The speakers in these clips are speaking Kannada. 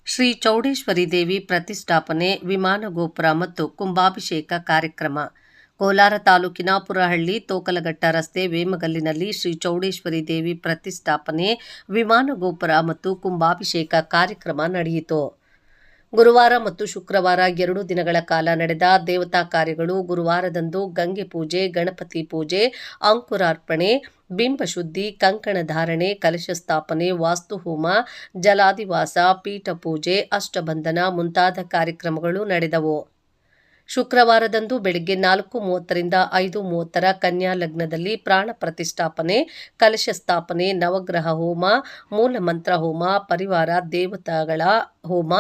ಶ್ರೀ ಚೌಡೇಶ್ವರಿ ದೇವಿ ಪ್ರತಿಷ್ಠಾಪನೆ, ವಿಮಾನ ಗೋಪುರ ಮತ್ತು ಕುಂಭಾಭಿಷೇಕ ಕಾರ್ಯಕ್ರಮ. ಕೋಲಾರ ತಾಲೂಕಿನ ಪುರಹಳ್ಳಿ ತೋಕಲಘಟ್ಟ ರಸ್ತೆ ವೇಮಗಲ್ಲಿನಲ್ಲಿ ಶ್ರೀ ಚೌಡೇಶ್ವರಿ ದೇವಿ ಪ್ರತಿಷ್ಠಾಪನೆ, ವಿಮಾನ ಗೋಪುರ ಮತ್ತು ಕುಂಭಾಭಿಷೇಕ ಕಾರ್ಯಕ್ರಮ ನಡೆಯಿತು. ಗುರುವಾರ ಮತ್ತು ಶುಕ್ರವಾರ 2 ದಿನಗಳ ಕಾಲ ನಡೆದ ದೇವತಾ ಕಾರ್ಯಗಳು. ಗುರುವಾರದಂದು ಗಂಗೆ ಪೂಜೆ, ಗಣಪತಿ ಪೂಜೆ, ಅಂಕುರಾರ್ಪಣೆ, ಬಿಂಬಶುದ್ಧಿ, ಕಂಕಣ ಧಾರಣೆ, ಕಲಶ ಸ್ಥಾಪನೆ, ವಾಸ್ತುಹೋಮ, ಜಲಾದಿವಾಸ, ಪೀಠ ಪೂಜೆ, ಅಷ್ಟಬಂಧನ ಮುಂತಾದ ಕಾರ್ಯಕ್ರಮಗಳು ನಡೆದವು. ಶುಕ್ರವಾರದಂದು ಬೆಳಗ್ಗೆ 4:30 ರಿಂದ 5:30 ಕನ್ಯಾ ಲಗ್ನದಲ್ಲಿ ಪ್ರಾಣ ಪ್ರತಿಷ್ಠಾಪನೆ, ಕಲಶ ಸ್ಥಾಪನೆ, ನವಗ್ರಹ ಹೋಮ, ಮೂಲಮಂತ್ರ ಹೋಮ, ಪರಿವಾರ ದೇವತೆಗಳ ಹೋಮ,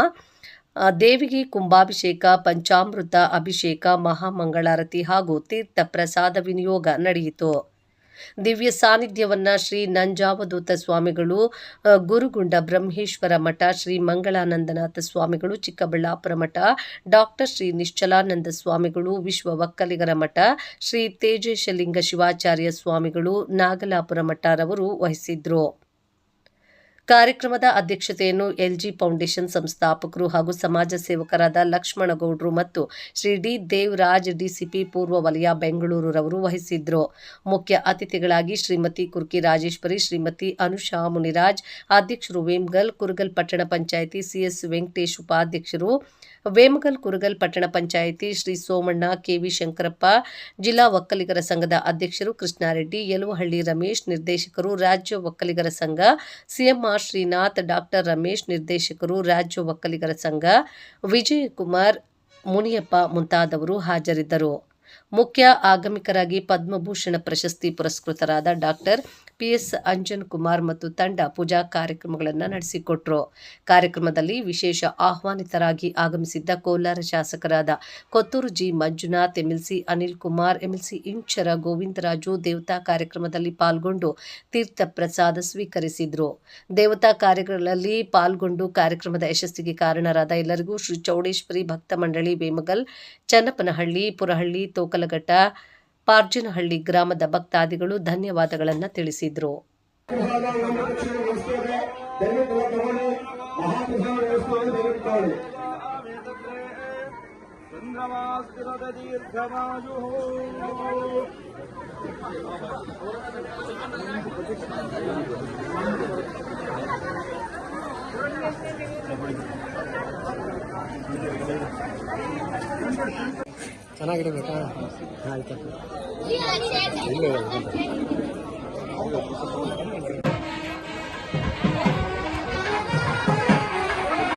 ದೇವಿಗೆ ಕುಂಭಾಭಿಷೇಕ, ಪಂಚಾಮೃತ ಅಭಿಷೇಕ, ಮಹಾಮಂಗಳಾರತಿ ಹಾಗೂ ತೀರ್ಥ ಪ್ರಸಾದ ವಿನಿಯೋಗ ನಡೆಯಿತು. ದಿವ್ಯ ಸಾನ್ನಿಧ್ಯವನ್ನ ಶ್ರೀ ನಂಜಾವಧೂತ ಸ್ವಾಮಿಗಳು, ಗುರುಗುಂಡ ಬ್ರಹ್ಮೇಶ್ವರ ಮಠ, ಶ್ರೀ ಮಂಗಳಾನಂದನಾಥ ಸ್ವಾಮಿಗಳು, ಚಿಕ್ಕಬಳ್ಳಾಪುರ ಮಠ, ಡಾಕ್ಟರ್ ಶ್ರೀ ನಿಶ್ಚಲಾನಂದ ಸ್ವಾಮಿಗಳು, ವಿಶ್ವ ಒಕ್ಕಲಿಗರ ಮಠ, ಶ್ರೀ ತೇಜೇಶಲಿಂಗ ಶಿವಾಚಾರ್ಯ ಸ್ವಾಮಿಗಳು, ನಾಗಲಾಪುರ ಮಠರವರು ವಹಿಸಿದ್ರು. ಕಾರ್ಯಕ್ರಮದ ಅಧ್ಯಕ್ಷತೆಯನ್ನು ಎಲ್ಜಿ ಫೌಂಡೇಶನ್ ಸಂಸ್ಥಾಪಕರು ಹಾಗೂ ಸಮಾಜ ಸೇವಕರಾದ ಲಕ್ಷ್ಮಣಗೌಡ್ರು ಮತ್ತು ಶ್ರೀ ಡಿ ದೇವರಾಜ್ ಡಿಸಿಪಿ ಪೂರ್ವ ವಲಯ ಬೆಂಗಳೂರು ರವರು ವಹಿಸಿದ್ರು. ಮುಖ್ಯ ಅತಿಥಿಗಳಾಗಿ ಶ್ರೀಮತಿ ಕುರ್ಕಿ ರಾಜೇಶ್ವರಿ, ಶ್ರೀಮತಿ ಅನುಷಾ ಮುನಿರಾಜ್, ಅಧ್ಯಕ್ಷರು ವೇಮಗಲ್ ಕುರುಗಲ್ ಪಟ್ಟಣ ಪಂಚಾಯಿತಿ ಸಿಎಸ್ ವೆಂಕಟೇಶ್, ಉಪಾಧ್ಯಕ್ಷರು ವೇಮಗಲ್ ಕುರುಗಲ್ ಪಟ್ಟಣ ಪಂಚಾಯಿತಿ ಶ್ರೀ ಸೋಮಣ್ಣ, ಕೆವಿ ಶಂಕರಪ್ಪ, ಜಿಲ್ಲಾ ಒಕ್ಕಲಿಗರ ಸಂಘದ ಅಧ್ಯಕ್ಷರು ಕೃಷ್ಣಾರೆಡ್ಡಿ, ಯಲುವಹಳ್ಳಿ ರಮೇಶ್, ನಿರ್ದೇಶಕರು ರಾಜ್ಯ ಒಕ್ಕಲಿಗರ ಸಂಘ, ಸಿಎಂಆರ್ ಶ್ರೀನಾಥ್, ಡಾಕ್ಟರ್ ರಮೇಶ್, ನಿರ್ದೇಶಕರು ರಾಜ್ಯ ಒಕ್ಕಲಿಗರ ಸಂಘ, ವಿಜಯಕುಮಾರ್, ಮುನಿಯಪ್ಪ ಮುಂತಾದವರು ಹಾಜರಿದ್ದರು. ಮುಖ್ಯ ಆಗಮಿಕರಾಗಿ ಪದ್ಮಭೂಷಣ ಪ್ರಶಸ್ತಿ ಪುರಸ್ಕೃತರಾದ ಡಾಕ್ಟರ್ ಪಿಎಸ್ ಅಂಜನ್ ಕುಮಾರ್ ಮತ್ತು ತಂಡ ಪೂಜಾ ಕಾರ್ಯಕ್ರಮಗಳನ್ನು ನಡೆಸಿಕೊಟ್ರು. ಕಾರ್ಯಕ್ರಮದಲ್ಲಿ ವಿಶೇಷ ಆಹ್ವಾನಿತರಾಗಿ ಆಗಮಿಸಿದ್ದ ಕೋಲಾರ ಶಾಸಕರಾದ Kothur G Manjunath, MLC Anil Kumar, MLC Inchara Govindaraju ದೇವತಾ ಕಾರ್ಯಕ್ರಮದಲ್ಲಿ ಪಾಲ್ಗೊಂಡು ತೀರ್ಥ ಪ್ರಸಾದ ಸ್ವೀಕರಿಸಿದ್ರು. ದೇವತಾ ಕಾರ್ಯಗಳಲ್ಲಿ ಪಾಲ್ಗೊಂಡು ಕಾರ್ಯಕ್ರಮದ ಯಶಸ್ಸಿಗೆ ಕಾರಣರಾದ ಎಲ್ಲರಿಗೂ ಶ್ರೀ ಚೌಡೇಶ್ವರಿ ಭಕ್ತ ಮಂಡಳಿ ವೇಮಗಲ್, ಚನ್ನಪನಹಳ್ಳಿ, ಪುರಹಳ್ಳಿ, ತೋಕಲಘಟ್ಟ, ಪಾರ್ಜನಹಳ್ಳಿ ಗ್ರಾಮದ ಭಕ್ತಾದಿಗಳು ಧನ್ಯವಾದಗಳನ್ನು ತಿಳಿಸಿದರು. ಚೆನ್ನಾಗಿರಬೇಕಾ? ಆಯ್ತು.